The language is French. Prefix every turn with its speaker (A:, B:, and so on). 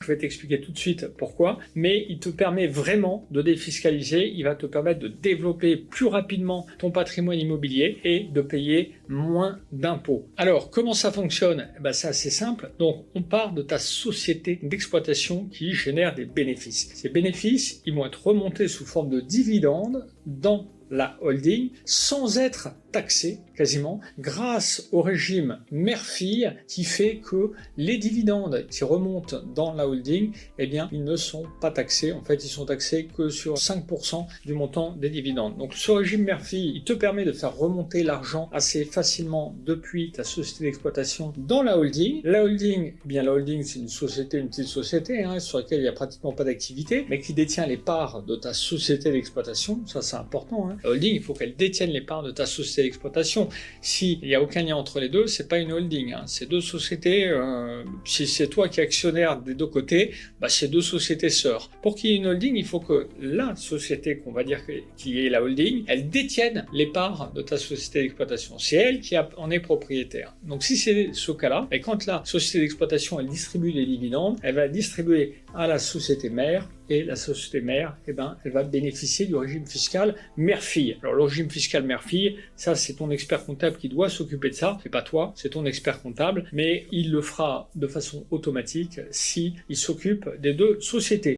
A: Je vais t'expliquer tout de suite pourquoi, mais il te permet vraiment de défiscaliser, il va te permettre de développer plus rapidement ton patrimoine immobilier et de payer moins d'impôts. Alors, comment ça fonctionne? C'est assez simple. Donc, on part de ta société d'exploitation qui génère des bénéfices. Ces bénéfices, ils vont être remontés sous forme de dividendes dans la holding sans être taxé quasiment grâce au régime mère-fille qui fait que les dividendes qui remontent dans la holding, eh bien, ils ne sont pas taxés. En fait, ils sont taxés que sur 5% du montant des dividendes. Donc, ce régime mère-fille, il te permet de faire remonter l'argent assez facilement depuis ta société d'exploitation dans la holding. La holding, la holding, c'est une petite société sur laquelle il n'y a pratiquement pas d'activité, mais qui détient les parts de ta société d'exploitation. Ça, c'est important. La holding, il faut qu'elle détienne les parts de ta société d'exploitation. S'il n'y a aucun lien entre les deux, c'est pas une holding. C'est deux sociétés. Si c'est toi qui es actionnaire des deux côtés, c'est deux sociétés sœurs. Pour qu'il y ait une holding, il faut que la société qu'on va dire qui est la holding, elle détienne les parts de ta société d'exploitation. C'est elle qui en est propriétaire. Donc si c'est ce cas-là, et quand la société d'exploitation elle distribue les dividendes, elle va distribuer à la société mère, et la société mère, elle va bénéficier du régime fiscal mère-fille. Alors le régime fiscal mère-fille, ça c'est ton expert comptable qui doit s'occuper de ça, c'est pas toi, c'est ton expert comptable, mais il le fera de façon automatique si il s'occupe des deux sociétés.